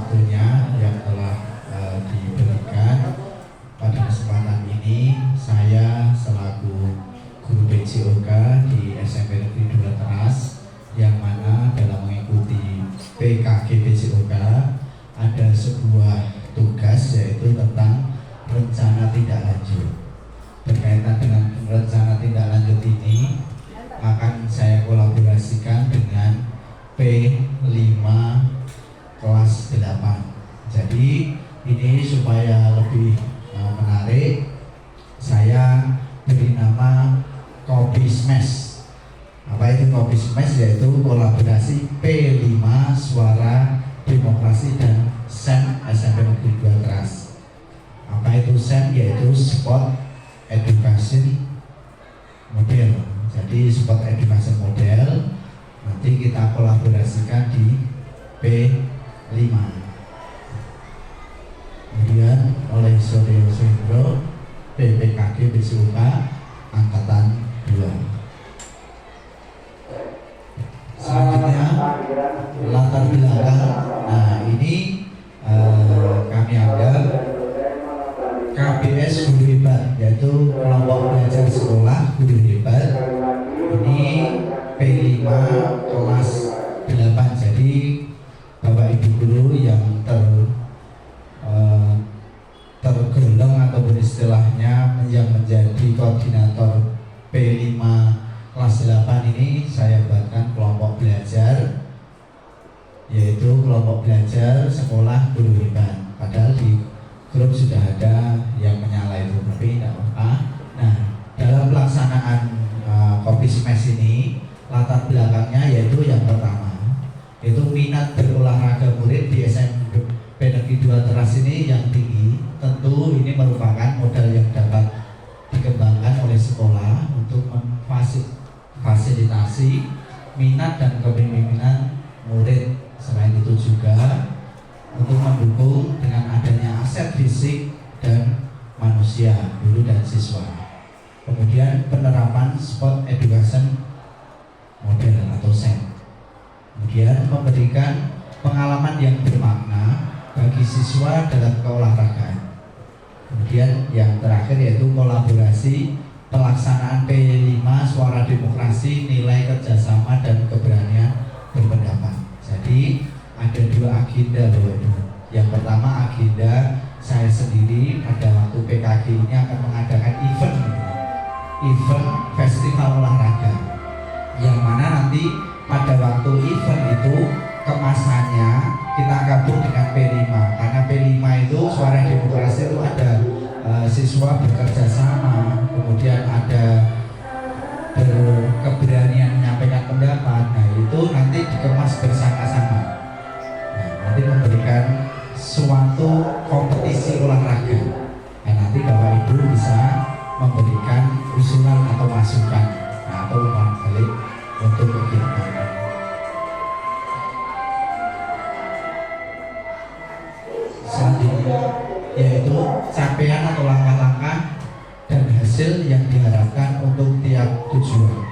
waktunya yang telah diberikan. Pada kesempatan ini saya selaku guru PJOK di SMP Negeri 2 Teras, yang mana dalam mengikuti PKG PJOK ada sebuah tugas, yaitu tentang rencana tindak lanjut. Berkaitan dengan rencana tindak lanjut ini akan saya kolaborasikan dengan P5 kelas 8. Jadi ini supaya lebih menarik, saya beri nama Kopi Smash. Apa itu Kopi Smash? Yaitu kolaborasi P5 Suara Demokrasi dan SEM SMP Negeri 2 Teras. Apa itu SEM? Yaitu Sport Education Model. Jadi Sport Education Model nanti kita kolaborasikan di P5. Kemudian oleh Suryo Sindro PPKG PJOK Angkatan 2. Selanjutnya latar belakang. Nah ini kami anggap KBS Guru Hebat, yaitu kelompok belajar sekolah guru hebat. Ini P5 kelas 8. Jadi Bapak Ibu guru yang tergolong atau beristilahnya yang menjadi koordinator P5 kelas 8 ini saya buatkan kelompok belajar, yaitu kelompok belajar sekolah guru hebat. Padahal di grup sudah ada yang menyala itu, tapi tidak apa. Nah, dalam pelaksanaan Kopi Smash ini latar belakangnya yaitu yang pertama, yaitu minat berolahraga murid di SMP Negeri 2 Teras ini yang tinggi. Tentu ini merupakan modal yang dapat dikembangkan oleh sekolah untuk memfasilitasi minat dan kepemimpinan murid. Selain itu juga untuk mendukung dengan adanya aset fisik dan manusia, guru dan siswa. Kemudian penerapan Sport Education Model atau SEM. Kemudian memberikan pengalaman yang bermakna bagi siswa dalam keolahragaan. Kemudian yang terakhir yaitu kolaborasi pelaksanaan P5 Suara Demokrasi, nilai kerjasama dan keberanian berpendapat. Jadi ada dua agenda loh. Yang pertama agenda saya sendiri pada waktu PKG ini akan mengadakan event festival olahraga, yang mana nanti pada waktu event itu kemasannya kita gabung dengan P5, karena P5 itu Suara Demokrasi itu ada siswa bekerja sama, kemudian ada berkeberanian menyampaikan pendapat. Nah itu nanti dikemas bersama-sama. Nah, nanti memberikan suatu kompetisi olahraga. Nah, nanti Bapak Ibu bisa memberikan usulan atau masukan, atau umpan balik untuk kegiatan. Selanjutnya yaitu capaian atau langkah-langkah dan hasil yang diharapkan untuk tiap tujuan.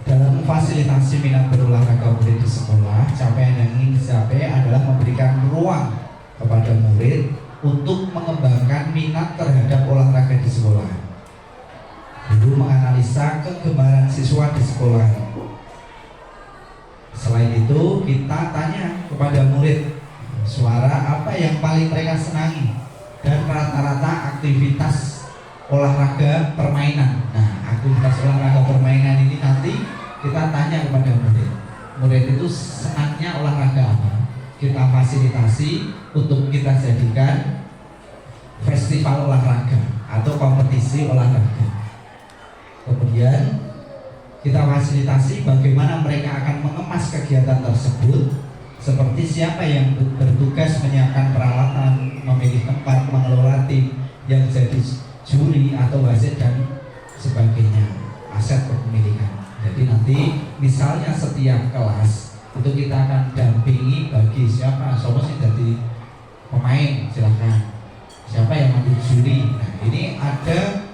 Dalam memfasilitasi minat berolahraga murid di sekolah, capaian yang ingin dicapai adalah memberikan ruang kepada murid untuk mengembangkan minat terhadap olahraga di sekolah. Guru menganalisa kegemaran siswa di sekolah. Selain itu, kita tanya kepada murid suara apa yang paling mereka senangi, dan rata-rata aktivitas olahraga permainan. Nah, aktivitas olahraga permainan ini nanti kita tanya kepada murid. Murid itu senangnya olahraga apa? Kita fasilitasi untuk kita jadikan festival olahraga atau kompetisi olahraga. Kemudian kita fasilitasi bagaimana mereka akan mengemas kegiatan tersebut, seperti siapa yang bertugas menyiapkan peralatan, memilih tempat, mengelola tim, yang jadi juri atau wasit dan sebagainya, aset kepemilikan. Jadi nanti misalnya setiap kelas itu kita akan dampingi bagi siapa sih jadi pemain, silahkan. Siapa yang ambil juri. Nah ini ada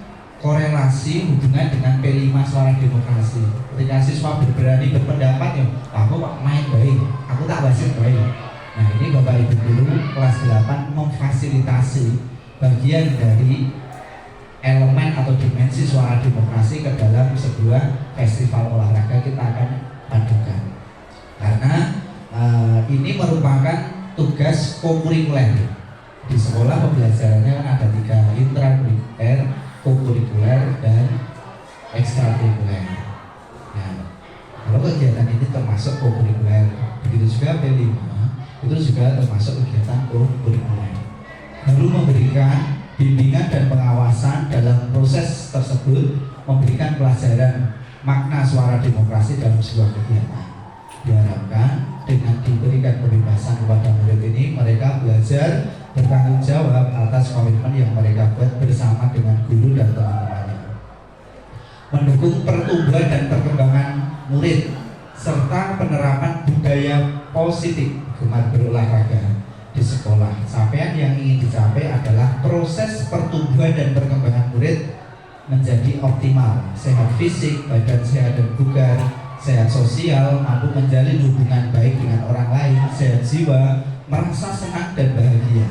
korelasi hubungan dengan P5 Suara Demokrasi. Ketika siswa berani berpendapat, ya aku kok main baik, aku tak wasit baik. Nah ini Bapak Ibu guru kelas 8 memfasilitasi bagian dari elemen atau dimensi suara demokrasi ke dalam sebuah festival olahraga kita akan padukan. Karena ini merupakan tugas kokurikuler. Di sekolah pembelajarannya kan ada 3, intrakurikuler, kokurikuler, dan ekstrakurikuler. Nah, kalau kegiatan ini termasuk kokurikuler, begitu juga P5 itu juga termasuk kegiatan kokurikuler. Baru memberikan bimbingan dan pengawasan dalam proses tersebut, memberikan pelajaran makna suara demokrasi dalam sebuah kegiatan. Diharapkan dengan diberikan kebebasan kepada murid ini, mereka belajar bertanggung jawab atas komitmen yang mereka buat bersama dengan guru dan teman-temannya. Mendukung pertumbuhan dan perkembangan murid serta penerapan budaya positif gemar berolahraga di sekolah. Capaian yang ingin dicapai adalah proses pertumbuhan dan perkembangan murid menjadi optimal, sehat fisik, badan sehat dan bugar, sehat sosial, mampu menjalin hubungan baik dengan orang lain, sehat jiwa, merasa senang dan bahagia,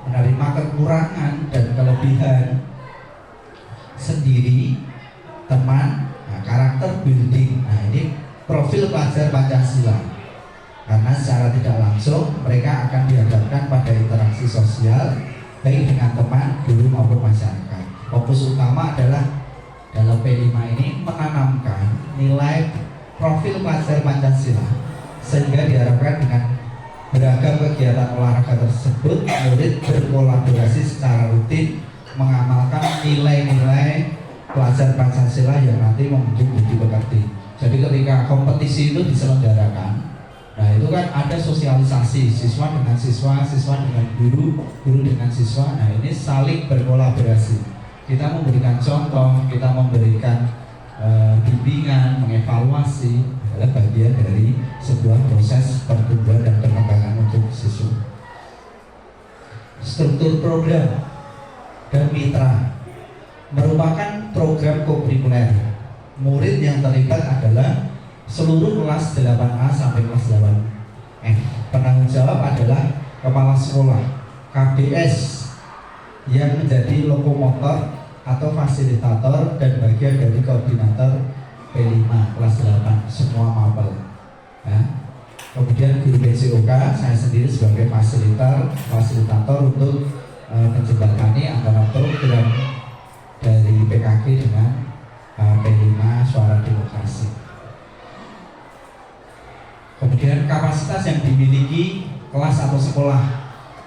menerima kekurangan dan kelebihan sendiri, teman, karakter building. Nah ini profil pelajar Pancasila. Karena secara tidak langsung mereka akan dihadapkan pada interaksi sosial baik dengan teman, guru maupun masyarakat. Fokus utama adalah dalam P5 ini menanamkan nilai profil pelajar Pancasila, sehingga diharapkan dengan beragam kegiatan olahraga tersebut murid berkolaborasi secara rutin mengamalkan nilai-nilai pelajar Pancasila yang nanti membentuk budi pekerti. Jadi ketika kompetisi itu diselenggarakan, nah itu kan ada sosialisasi siswa dengan siswa, siswa dengan guru, guru dengan siswa. Nah ini saling berkolaborasi. Kita memberikan contoh, kita memberikan bimbingan, mengevaluasi adalah bagian dari sebuah proses pertumbuhan dan perkembangan untuk siswa. Struktur program dan mitra merupakan program kokurikuler. Murid yang terlibat adalah seluruh kelas 8A sampai kelas 8F. Penanggung jawab adalah kepala sekolah, KBS yang menjadi lokomotor atau fasilitator dan bagian dari koordinator P5 kelas 8 semua mapel. Ya. Kemudian guru PJOK, saya sendiri sebagai fasilitator untuk menjembatani antara program dari PKG dengan P5 suara demokrasi. Kemudian kapasitas yang dimiliki kelas atau sekolah.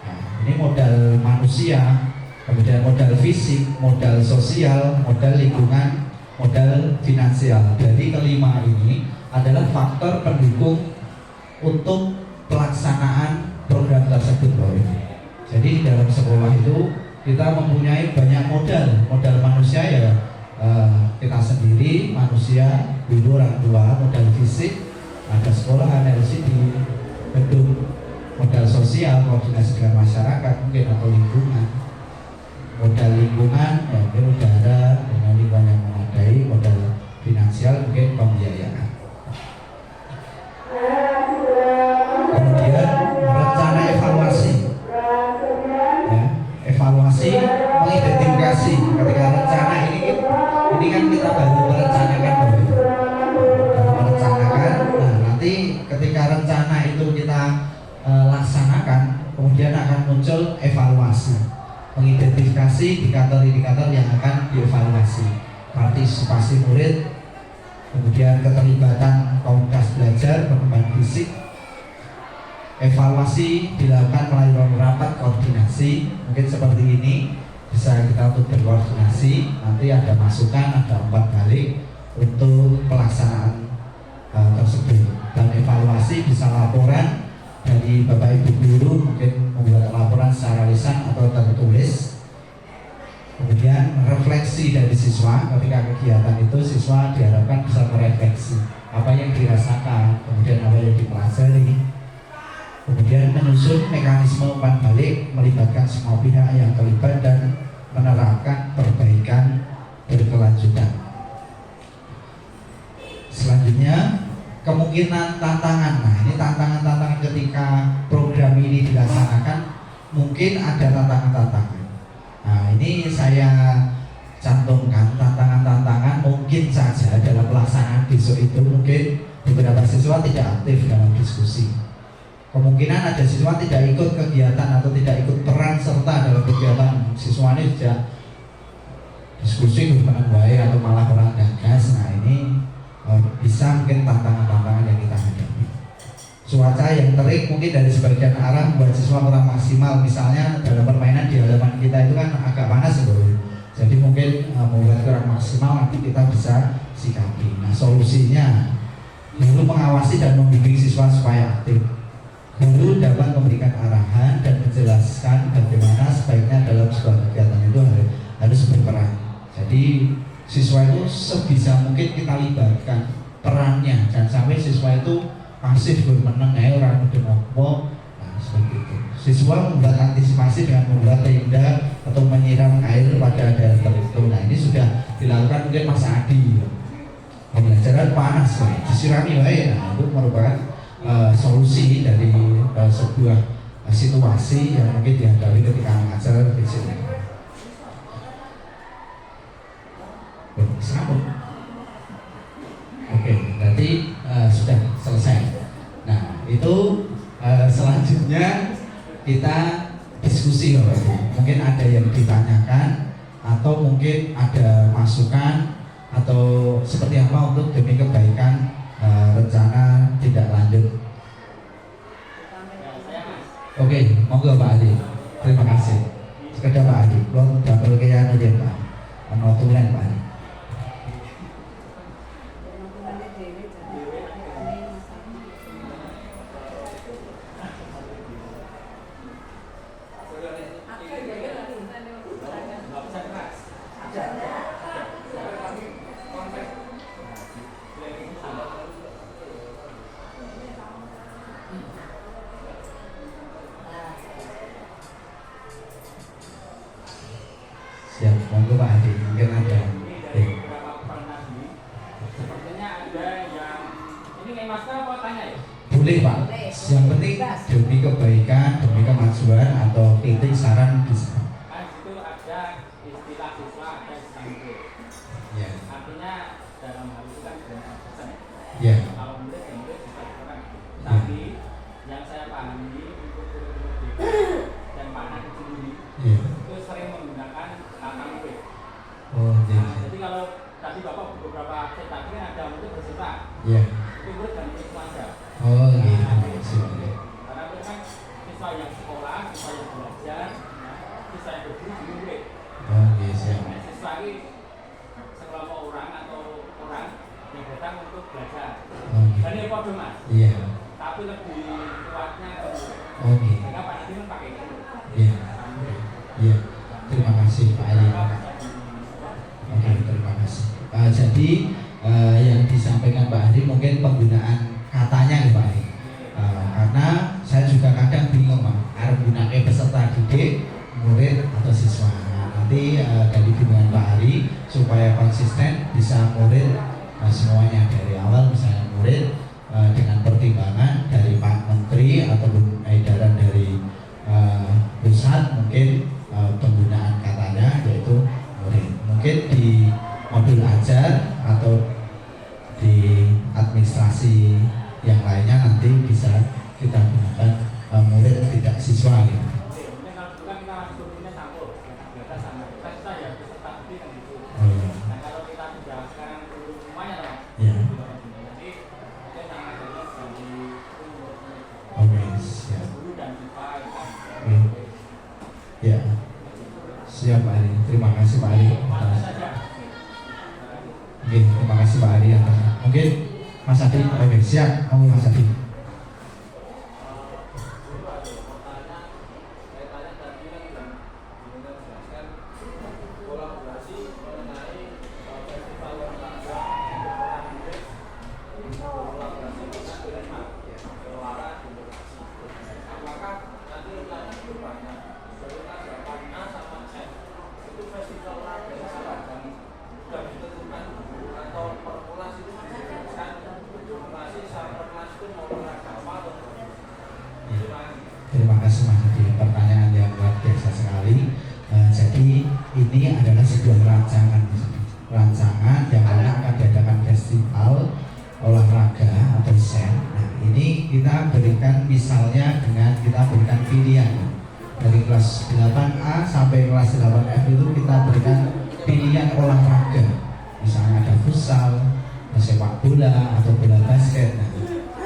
Nah, ini modal manusia, kemudian modal fisik, modal sosial, modal lingkungan, modal finansial. Jadi kelima ini adalah faktor pendukung untuk pelaksanaan program tersebut. Jadi di dalam sekolah itu kita mempunyai banyak modal manusia ya kita sendiri, manusia, guru, orang tua, modal fisik, ada sekolah, ada LCD, gedung, modal sosial, koordinasi dengan masyarakat mungkin atau lingkungan. Modal lingkungan, ya, mungkin udara dengan lingkungan yang memadai, modal finansial mungkin pembiayaan. Kemudian rencana evaluasi, ya, evaluasi mengidentifikasi ketika rencana ini kan kita baru merencanakan nanti ketika rencana itu kita laksanakan, kemudian akan muncul evaluasi, mengidentifikasi indikator-indikator yang akan dievaluasi, partisipasi murid, kemudian keterlibatan komunitas belajar, perkembangan fisik. Evaluasi dilakukan melalui rapat koordinasi, mungkin seperti ini bisa kita untuk berkoordinasi, nanti ada masukan, ada umpan balik untuk pelaksanaan tersebut. Dan evaluasi bisa laporan dari Bapak Ibu guru, mungkin membuat laporan secara lisan atau tertulis. Kemudian refleksi dari siswa, ketika kegiatan itu siswa diharapkan bisa merefleksi apa yang dirasakan, kemudian apa yang dipelajari. Kemudian menyusun mekanisme umpan balik, melibatkan semua pihak yang terlibat dan menerapkan perbaikan berkelanjutan. Selanjutnya kemungkinan tantangan. Nah ini tantangan ketika program mungkin ada tantangan-tantangan. Nah, ini saya cantumkan tantangan-tantangan mungkin saja dalam pelaksanaan besok itu mungkin beberapa siswa tidak aktif dalam diskusi. Kemungkinan ada siswa tidak ikut kegiatan atau tidak ikut peran serta dalam kegiatan. Siswa ini sudah diskusi bukan baik atau malah kurang gagas. Nah, ini bisa mungkin tantangan-tantangan yang kita hadapi. Cuaca yang terik mungkin dari sebagian arah membuat siswa kurang maksimal. Misalnya dalam permainan di halaman kita itu kan agak panas ya, jadi mungkin membuat kurang maksimal, nanti kita bisa sikapi. Nah, solusinya guru mengawasi dan membimbing siswa supaya aktif. Guru dapat memberikan arahan dan menjelaskan bagaimana sebaiknya dalam sebuah kegiatan itu harus berperan. Jadi siswa itu sebisa mungkin kita libatkan perannya, jangan sampai siswa itu pasif bermenang orang udah ngopo. Nah, seperti itu. Siswa membuat antisipasi dengan membuat tenda atau menyiram air pada daerah tertentu. Nah, ini sudah dilakukan mungkin Mas Adi. Pembelajaran panas, disirami wae. Nah, itu merupakan solusi dari sebuah situasi yang mungkin dihadapi ketika mengajar di sini. Oke, berarti sudah selesai. Nah, itu selanjutnya kita diskusi Bapak Ibu. Mungkin ada yang ditanyakan atau mungkin ada masukan atau seperti apa untuk demi kebaikan rencana tindak lanjut. Oke, monggo Pak Adi. Terima kasih. Sekedar Pak Adi, belum double kaya aja Pak. Notulen Pak Adi. Siap, monggo Pak Adi, mungkin ada. Sepertinya ada yang ini kayak masker apa tanya ya? Boleh Pak, yang penting demi kebaikan, demi kemajuan atau kritik saran bisa. Kan itu ada istilah siswa, ada istilah murid. Ya. Artinya dalam hal itu kan dengan pesan. Ya. Kalau murid ya murid bisa dikatakan. Tapi yang saya pahami untuk murid dan Pak Nadi sendiri itu sering menggunakan kata murid. Oh, iya. Nah, jadi kalau tadi Bapak beberapa set tadi kan ada murid bersifat. Iya. Itu murid dan murid saja. Oh, gitu. Karena itu kan siswa yang sekolah, siswa yang belajar, siswa yang berguru juga murid. Oh, iya, siap. Siswa ini sekelompok orang atau orang yang datang untuk belajar. Oh, gitu. Dan ini kode Mas. Iya. Tapi lebih kuatnya ke murid. Oh, gitu. Sehingga Pak Nadi kan pakai itu. Iya. Iya. Terima kasih Pak Ali. Oke, terima kasih. Jadi yang disampaikan Pak Adi mungkin penggunaan katanya nih Pak Adi. Karena saya juga kadang bingung Pak, harus gunakan peserta didik, murid atau siswa. Nah, nanti dari bimbingan Pak Ari supaya konsisten bisa murid semuanya dari awal, misalnya murid dengan pertimbangan dari Pak Menteri ataupun edaran dari pusat, mungkin penggunaan katanya yaitu murid. Mungkin di modul ajar atau di administrasi yang lainnya nanti bisa kita gunakan murid tidak siswa gitu. Mungkin kalau dulu kan kita langsung ini campur, kita sama kita ya peserta didik kan gitu. Oh, iya. Nah kalau kita sudah sekarang dulu semuanya lah. Iya. Jadi kita sama ajarnya dari Oke, siap. guru dan siswa kita. Ya, siap Pak Ali. Terima kasih Pak Ali. Oke, terima kasih Pak Ali atas. Mungkin Mas Adi, oke siap. Kamu Mas Adi. Terima kasih Mas Adi, pertanyaan yang sekali. Jadi ini adalah sebuah rancangan yang mana akan diadakan festival olahraga atau SEN. Nah, ini kita berikan misalnya dengan kita berikan pilihan dari kelas 8A sampai kelas 8F itu kita berikan pilihan olahraga. Misalnya ada futsal, sepak bola atau bola basket. Nah,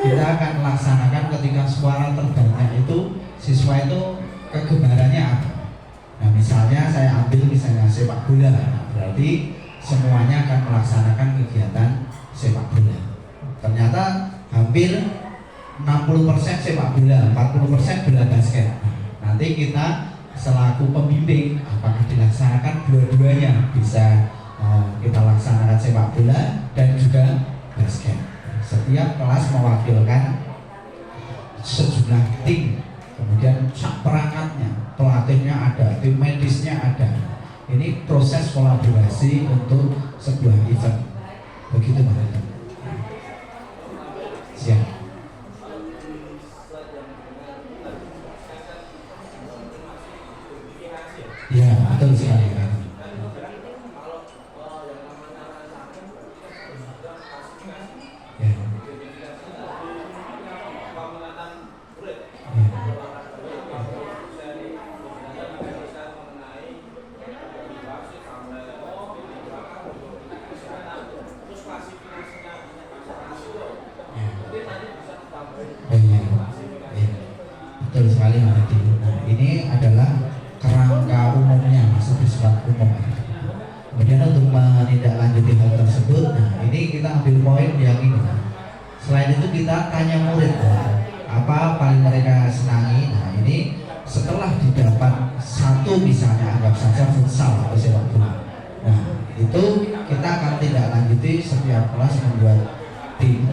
kita akan laksanakan ketika suara terbanyak itu siswa itu kegemarannya apa. Nah, misalnya saya ambil misalnya sepak bola, nah, berarti semuanya akan melaksanakan kegiatan sepak bola. Ternyata hampir 60% sepak bola, 40% bola basket. Nanti kita selaku pembimbing apakah dilaksanakan dua-duanya, bisa kita laksanakan sepak bola dan juga basket. Setiap kelas mewakilkan sejumlah tim, kemudian perangkatnya, pelatihnya ada, tim medisnya ada. Ini proses kolaborasi untuk sebuah event. Begitu Pak. Siap. Ya, betul sekali. Betul sekali Mas Adi. Nah, ini adalah kerangka umumnya, masih bersifat umum. Kemudian untuk menindaklanjuti hal tersebut, nah ini kita ambil poin yang ini. Selain itu kita tanya murid apa paling mereka senangi. Nah ini setelah didapat satu misalnya anggap saja futsal atau sepak bola. Nah itu kita akan tindaklanjuti setiap kelas membuat tim.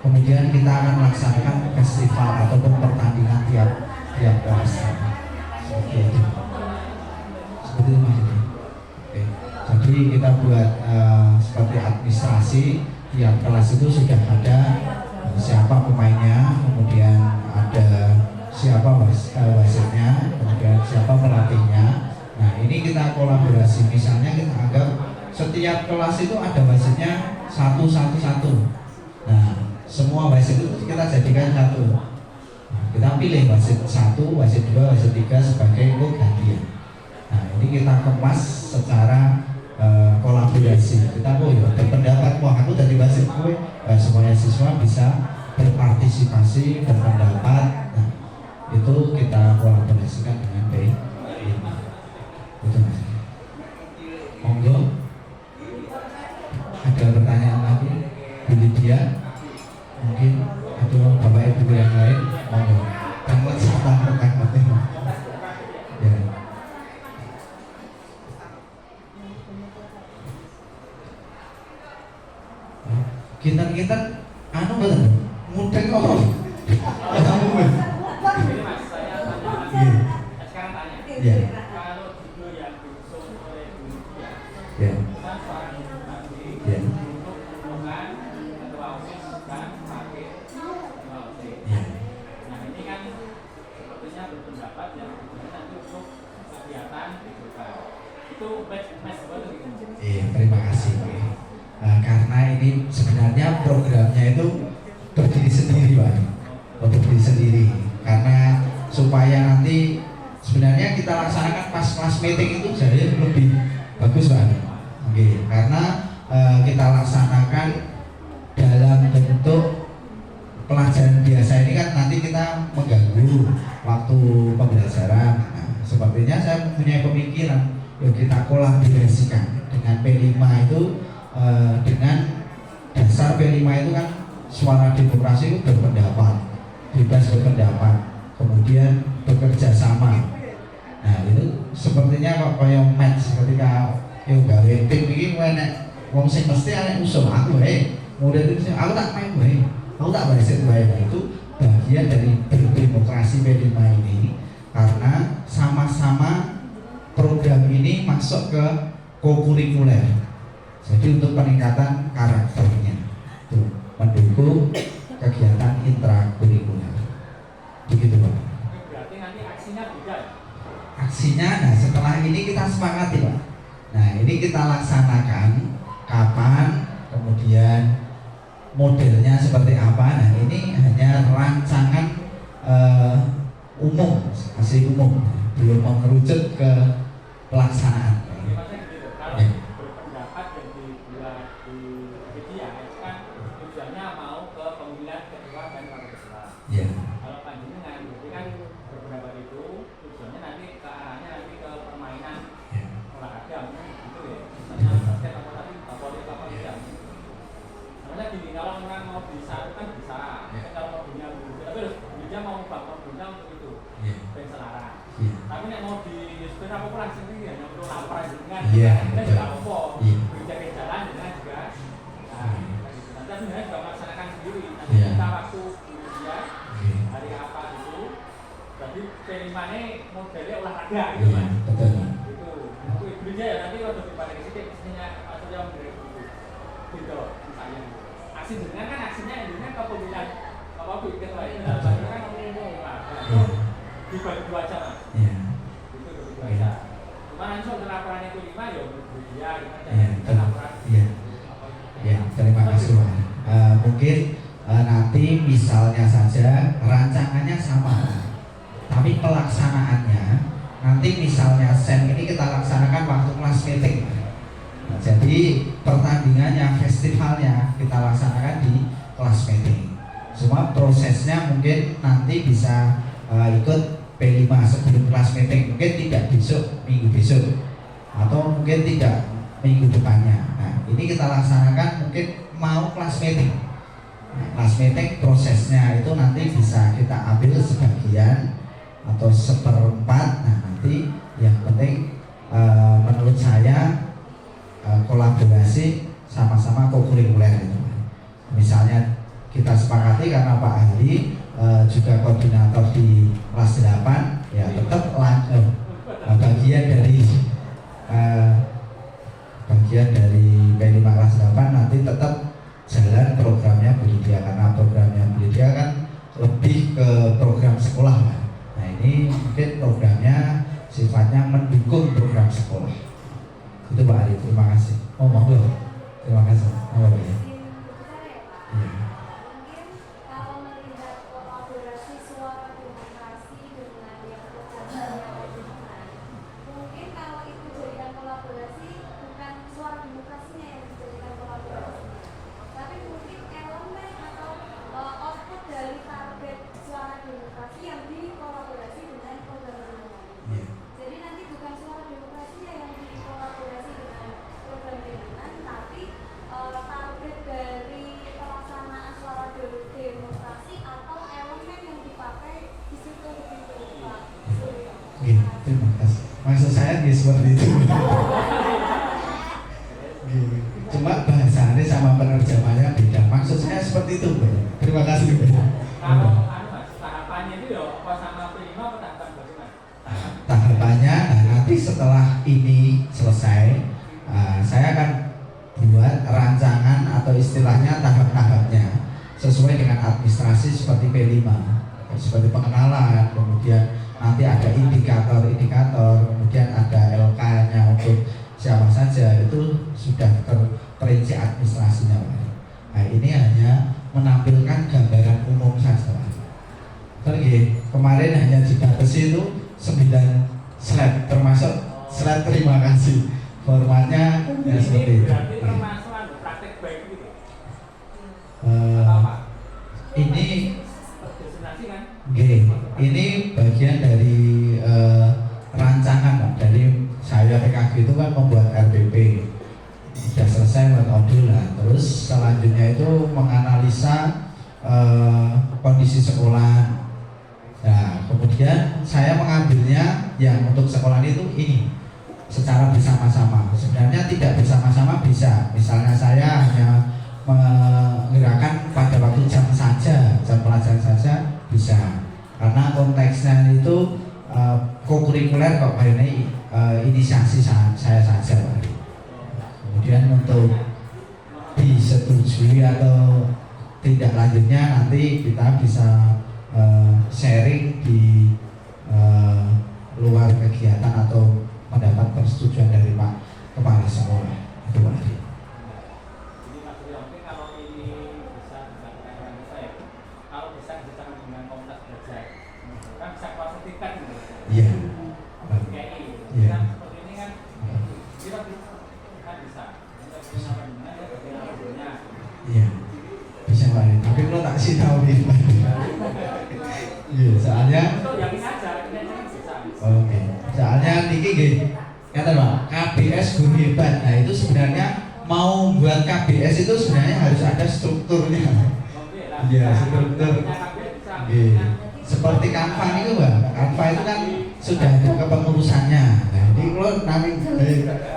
Kemudian kita akan melaksanakan festival ataupun pertandingan tiap kelas. Seperti itu. Seperti itu Mas. Oke. Jadi kita buat seperti administrasi tiap kelas itu sudah ada siapa pemainnya, kemudian ada siapa wasitnya, kemudian siapa pelatihnya. Nah ini kita kolaborasi. Misalnya kita anggap setiap kelas itu ada wasitnya satu. Nah semua wasit itu kita jadikan satu. Nah, kita pilih wasit 1, wasit 2, wasit 3 sebagai gantian. Nah ini kita kemas secara kolaborasi. Kita berpendapat, wah aku dari wasit gue, semuanya siswa bisa berpartisipasi, berpendapat. Nah itu kita kolaborasikan dengan baik. Betul Mas. Monggo. Ada pertanyaan lagi? Bu Lydia? Mungkin ada bapak ibu yang lain, monggo. Kamu serta rekan-rekan. Ya. Kinten anu betul, mudeng kok. Kamu Ini Mas, saya tanya. Sekarang tanya. Iya. Kalau judul yang diusung oleh Bu Lydia, Ya. kan Pak nanti Ya. untuk hubungan ketua OSIS dan pakai ketua OSIS. Ya. Nah ini kan sepertinya berpendapat yang nanti untuk kegiatan dibuka. Itu match betul gitu. Iya, terima kasih. Karena ini sebenarnya programnya itu berdiri sendiri Pak. Berdiri sendiri. Karena supaya nanti sebenarnya kita laksanakan pas kelas meeting itu jadi lebih bagus Pak. Oke, karena kita laksanakan dalam bentuk pelajaran biasa ini kan nanti kita mengganggu waktu pembelajaran. Nah, sepertinya saya punya pemikiran, yuk kita kolaborasikan dengan P5 itu dengan dasar P5 itu kan suara demokrasi itu berpendapat, bebas berpendapat, kemudian bekerja sama. Nah itu sepertinya kok kayak match ketika yang gawe tim ini enak wong sing mesti ana usul aku murid itu aku tak main aku tak baca itu bagian dari berdemokrasi P5 ini, karena sama-sama program ini masuk ke kokurikuler. Jadi untuk peningkatan karakternya, tuh, mendukung kegiatan intrakurikuler. Begitu Pak. Berarti nanti aksinya beda. aksinya. Nah setelah ini kita sepakati Pak. Nah ini kita laksanakan kapan, kemudian modelnya seperti apa. Nah ini hanya rancangan umum, masih umum, belum mengerucut ke pelaksanaan. Kalau berpendapat yang dibuat di media itu kan tujuannya mau ke pemilihan ketua dan wakil ketua. Ya. Kalau panjenengan berarti kan berpendapat itu tujuannya nanti ke arahnya nanti ke permainan olahraga gitu ya. Misalnya basket apa tadi favorit apa tidak. Namanya gini, kalau orang mau bisa itu kan bisa. Kalau mau punya tapi dia mau bangun punya untuk itu. Dan selaras. Tapi nek mau di sepeda apa langsung ini hanya untuk lapar dengan kita juga apa berjaga jalan dengan juga nanti sebenarnya juga melaksanakan sendiri nanti kita waktu dia hari apa itu jadi pelimane modelnya olahraga gitu Mas itu ibunya ya nanti waktu di pada kesini mestinya atau yang mirip gitu misalnya aksi dengan kan aksinya intinya kepemilihan apa bikin lain kan olahraga dibagi dua aja Mas itu dua aja cuma langsung ke laporan yang kelima ya dia kita laporan ya terima kasih Pak. Mungkin nanti misalnya saja rancangannya sama tapi pelaksanaannya nanti misalnya SEM ini kita laksanakan waktu kelas meeting. Nah, jadi pertandingannya, festivalnya kita laksanakan di kelas meeting. Semua prosesnya mungkin nanti bisa ikut P5 sebelum kelas meeting, mungkin tidak besok, minggu besok, atau mungkin tidak minggu depannya. Nah ini kita laksanakan mungkin mau kelas meeting. Nah, kelas meeting prosesnya itu nanti bisa kita ambil sebagian atau seperempat. Nah nanti yang penting menurut saya kolaborasi sama-sama kokurikuler itu. Misalnya kita sepakati karena Pak Hari juga koordinator di kelas 8 ya tetap bagian dari P5 kelas 8 nanti tetap jalan programnya Bu Lydia karena programnya Bu Lydia kan lebih ke program sekolah kan. Nah ini mungkin programnya sifatnya mendukung program sekolah. Itu Pak Ari, terima kasih. Oh monggo, terima kasih. Monggo ya. Terima kasih. Maksud saya seperti itu. Cuma bahasanya sama penerjemahnya beda. Maksud saya seperti itu. Terima kasih. Kalau tahapannya itu ya apa sama P5 atau tahapan bagaimana? Tahapannya nanti setelah ini selesai, saya akan buat rancangan atau istilahnya tahap-tahapnya sesuai dengan administrasi seperti P5, seperti pengenalan, kemudian nanti ada indikator, kemudian ada LK-nya untuk siapa saja, itu sudah terperinci administrasinya. Nah ini hanya menampilkan gambaran umum saja. Terus kemarin hanya dibatasi itu 9 slide, termasuk slide terima kasih. Formatnya ya seperti itu. Berarti termasuk praktek baik gitu. Ini kan? Ini bagian dari rancangan Pak. Dari saya PKG itu kan membuat RPP sudah selesai buat modul lah. Terus selanjutnya itu menganalisa kondisi sekolah. Nah kemudian saya mengambilnya yang untuk sekolah itu ini secara bersama-sama. Sebenarnya tidak bersama-sama bisa. Misalnya saya hanya menggerakkan pada waktu jam saja, jam pelajaran saja bisa. Karena konteksnya itu kokurikuler kok ini inisiasi saya saja. Kemudian untuk disetujui atau tidak lanjutnya nanti kita bisa sharing di luar kan bisa keluar sertifikat gitu. Iya. KI. Iya. Kan seperti ini kan kita kan bisa. Kita punya pandangan ya bagaimana. Iya. Bisa Pak. Tapi kalau tak sih tahu nih. Iya, soalnya Itu yakin aja, yakin aja kan bisa. oke. Soalnya niki nggih kata Pak, KBS guru hebat. Nah, itu sebenarnya mau buat KBS itu sebenarnya harus ada strukturnya. Iya, struktur. Iya. Seperti Canva itu Pak. Canva itu kan sudah ada kepengurusannya. Nah, ini kalau nami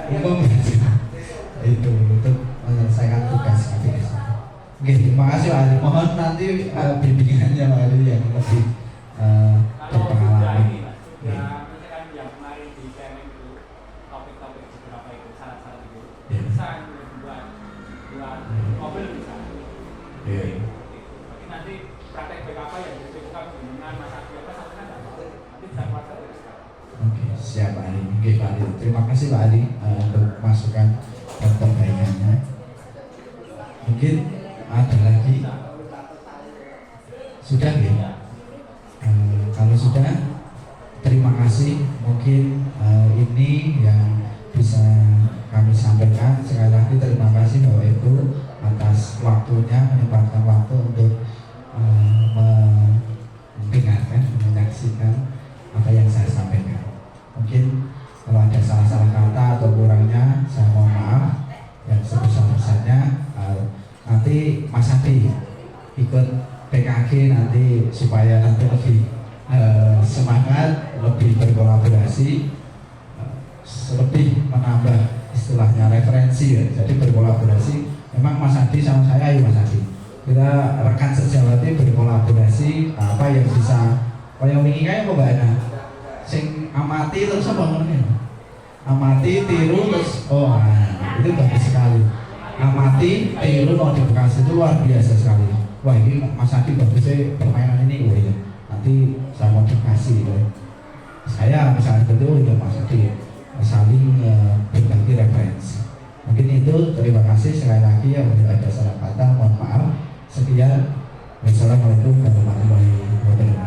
umum itu untuk menyelesaikan tugas KBS. Oke, terima kasih Pak Ali. Mohon nanti bimbingannya Pak Ali yang lebih Kalau berpengalaman. ini Mas, sudah misalkan yang kemarin di sharing itu topik-topik beberapa itu syarat-syarat itu bisa buat mobil bisa. Iya. Tapi nanti praktek BKP yang dibutuhkan dengan masa biasa sampai kan nanti bisa keluar sertifikat. Oke, siap Pak Ali. Oke Pak Ali. Terima kasih Pak Ali untuk masukan dan perbaikannya. Mungkin ada lagi. Sudah ya. Kalau sudah, terima kasih. Mungkin ini yang bisa kami sampaikan. Sekali lagi terima kasih Bapak Ibu atas waktunya, menyempatkan waktu untuk mendengarkan, menyaksikan apa yang saya sampaikan. Mungkin kalau ada salah-salah kata atau kurangnya, saya mohon maaf yang sebesar-besarnya. Nanti Mas Adi ikut PKG nanti supaya nanti lebih semangat, lebih berkolaborasi, lebih menambah istilahnya referensi ya. Jadi berkolaborasi. Memang Mas Adi sama saya, ayo Mas Adi, kita rekan sejawatnya berkolaborasi. Apa yang bisa, yang mengingatnya Mbak Ana, sing amati terus apa namanya? Amati, tiru terus, itu bagus sekali. Amati, tiru, modifikasi itu luar biasa sekali. Wah ini Mas Adi bagusnya permainan ini, ya. Nanti saya modifikasi ya. Saya misalnya betul ya Mas Adi saling berbagi referensi. Mungkin itu, terima kasih sekali lagi ya. Ada salah kata, mohon maaf. Sekian, wassalamualaikum warahmatullahi wabarakatuh.